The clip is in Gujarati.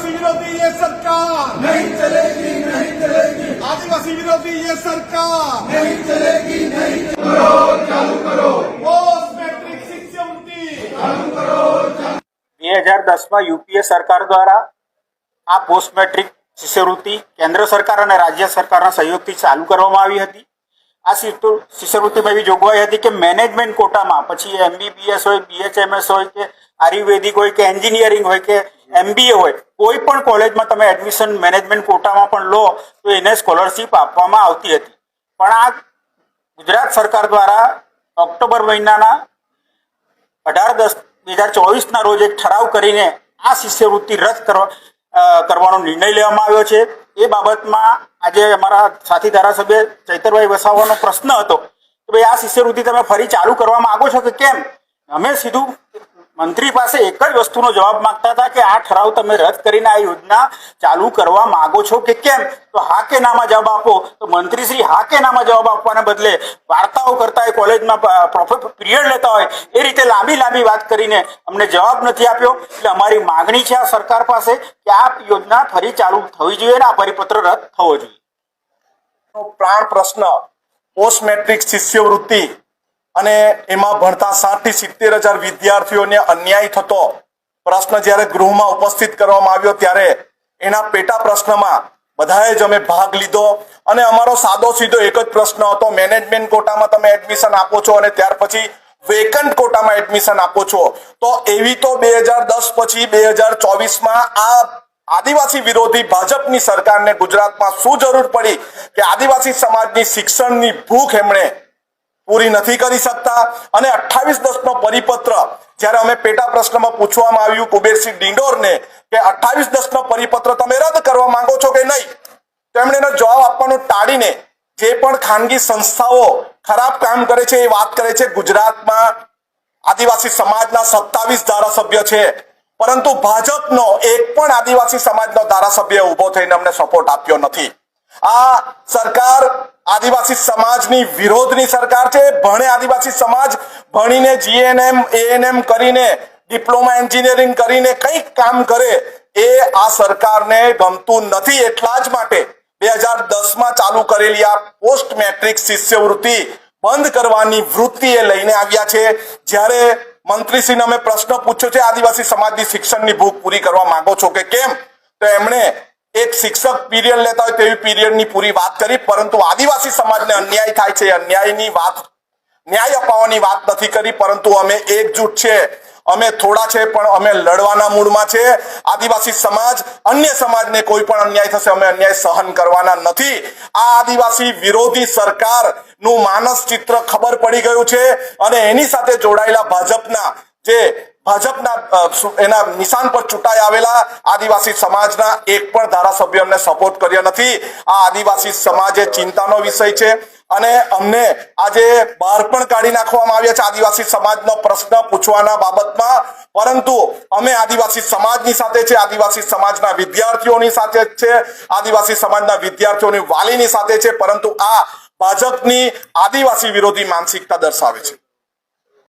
आदिवासी विरोधी ये सरकार नहीं चलेगी, नहीं चलेगी, आदिवासी विरोधी ये सरकार नहीं चलेगी, नहीं करो, चालू करो, पोस्ट मैट्रिक शिष्यवृत्ति 2010 યુપીએ સરકાર દ્વારા આ પોસ્ટ મેટ્રિક શિષ્યવૃત્તિ કેન્દ્ર સરકાર અને રાજ્ય સરકારના સહયોગથી ચાલુ કરવામાં આવી હતી। આ શિષ્યવૃત્તિમાં એવી જોગવાઈ હતી કે મેનેજમેન્ટ કોટામાં પછી MBBS હોય, BHMS હોય કે આયુર્વેદિક હોય કે એન્જિનિયરિંગ હોય કે MBA હોય, કોઈ પણ કોલેજમાં તમે એડમિશન મેનેજમેન્ટ કોટામાં પણ લો તો એને સ્કોલરશીપ આપવામાં આવતી હતી। પણ આ ગુજરાત સરકાર દ્વારા ઓક્ટોબર મહિનાના 18/10/2024 રોજ એક ઠરાવ કરીને આ શિષ્યવૃત્તિ રદ કરવાનો નિર્ણય લેવામાં આવ્યો છે। એ બાબતમાં આજે અમારા સાથી ધારાસભ્ય ચૈતરભાઈ વસાવાનો પ્રશ્ન હતો કે ભાઈ આ શિષ્યવૃત્તિ તમે ફરી ચાલુ કરવા માંગો છો કે કેમ? અમે સીધું મંત્રી પાસે એક જ વસ્તુનો જવાબ માંગતા હતા કે આ ઠરાવ તમે રદ કરીને આ યોજના ચાલુ કરવા માંગો છો કે કેમ? તો હા કે નામાં જવાબ આપો। તો મંત્રીશ્રી હા કે નામાં જવાબ આપવાને બદલે વાર્તાઓ કરતા હોય, કોલેજમાં પીરિયડ લેતા હોય એ રીતે લાંબી લાંબી વાત કરીને અમને જવાબ નથી આપ્યો। એટલે અમારી માગણી છે આ સરકાર પાસે કે આ યોજના ફરી ચાલુ થવી જોઈએ અને આ પરિપત્ર રદ થવો જોઈએ। પ્રાણ પ્રશ્ન પોસ્ટ મેટ્રિક શિષ્યવૃત્તિ અને એમાં ભણતા 60 થી 70,000 વિદ્યાર્થીઓને અન્યાય થતો પ્રશ્ન જ્યારે ગૃહમાં ઉપસ્થિત કરવામાં આવ્યો ત્યારે એના પેટા પ્રશ્નમાં બધાએ જ અમે ભાગ લીધો અને અમારો સાદો સીધો એક જ પ્રશ્ન હતો, મેનેજમેન્ટ કોટામાં તમે એડમિશન આપો છો અને ત્યાર પછી વેકન્ટ કોટામાં એડમિશન આપો છો, તો એવી તો 2010 પછી 2024માં આ આદિવાસી વિરોધી ભાજપની સરકારને ગુજરાતમાં શું જરૂર પડી કે આદિવાસી સમાજની શિક્ષણની ભૂખ એમણે પૂરી નથી કરી શકતા? અને 28/10 પરિપત્ર જ્યારે અમે પેટા પ્રશ્નમાં પૂછવામાં આવ્યું કુબેરસિંહ ડિંડોરને કે 28/10 પરિપત્ર તમે રદ કરવા માંગો છો કે નહીં, તો એમણે એનો જવાબ આપવાનું ટાળીને જે પણ ખાનગી સંસ્થાઓ ખરાબ કામ કરે છે એ વાત કરે છે। ગુજરાતમાં આદિવાસી સમાજના 27 ધારાસભ્ય છે, પરંતુ ભાજપનો એક પણ આદિવાસી સમાજનો ધારાસભ્ય ઉભો થઈને અમને સપોર્ટ આપ્યો નથી। આ સરકાર આદિવાસી સમાજની વિરોધની સરકાર છે। ભણે આદિવાસી સમાજ, ભણીને GNM ANM કરીને ડિપ્લોમા એન્જિનિયરિંગ કરીને કંઈક કામ કરે એ આ સરકારને ગમતું નથી। એટલા જ માટે 2010માં ચાલુ કરેલી આ પોસ્ટ મેટ્રિક શિષ્યવૃત્તિ બંધ કરવાની વૃત્તિ એ લઈને આવ્યા છે। જ્યારે મંત્રીશ્રીને અમે પ્રશ્ન પૂછ્યો છે આદિવાસી સમાજની શિક્ષણની ભૂખ પૂરી કરવા માંગો છો કે કેમ, તો એમણે એક શિક્ષક પીરિયડ લેતા હોય તેવી પીરિયડની પૂરી વાત કરી, પરંતુ આદિવાસી સમાજને અન્યાય થાય છે અન્યાયની વાત, ન્યાય અપાવવાની વાત નથી કરી। પરંતુ અમે એકજૂટ છે, અમે થોડા છે પણ અમે લડવાના મૂડમાં છે। આદિવાસી સમાજ અન્ય સમાજને કોઈ પણ અન્યાય થશે અમે અન્યાય સહન કરવાના નથી। આ આદિવાસી વિરોધી સરકારનું માનસ ચિત્ર ખબર પડી ગયું છે અને એની સાથે જોડાયેલા ભાજપના એના નિશાન પર ચૂંટાઈ આવેલા આદિવાસી સમાજના એક પણ ધારાસભ્ય અમને સપોર્ટ કર્યો નથી। આ આદિવાસી સમાજ એ ચિંતાનો વિષય છે અને અમને આજે બહાર પણ કાઢી નાખવામાં આવ્યા છે આદિવાસી સમાજનો પ્રશ્ન પૂછવાના બાબતમાં, પરંતુ અમે આદિવાસી સમાજની સાથે છે, આદિવાસી સમાજના વિદ્યાર્થીઓની સાથે છે, આદિવાસી સમાજના વિદ્યાર્થીઓની વાલીની સાથે છે, પરંતુ આ ભાજપની આદિવાસી વિરોધી માનસિકતા દર્શાવે છે।